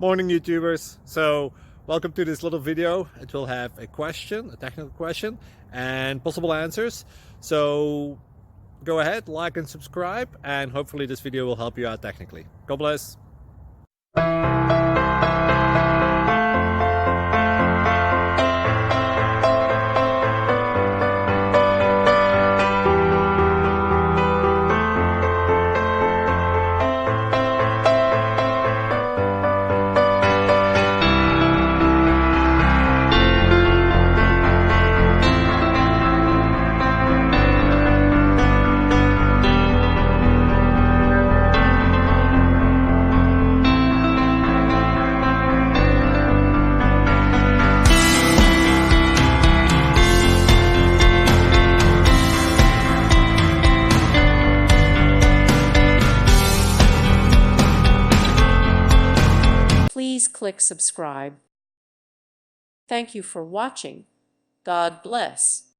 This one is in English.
Morning YouTubers. So welcome to this little video. It will have a question, a technical question, and possible answers. So go ahead, like and subscribe, and hopefully this video will help you out technically. God bless. Please click subscribe. Thank you for watching. God bless.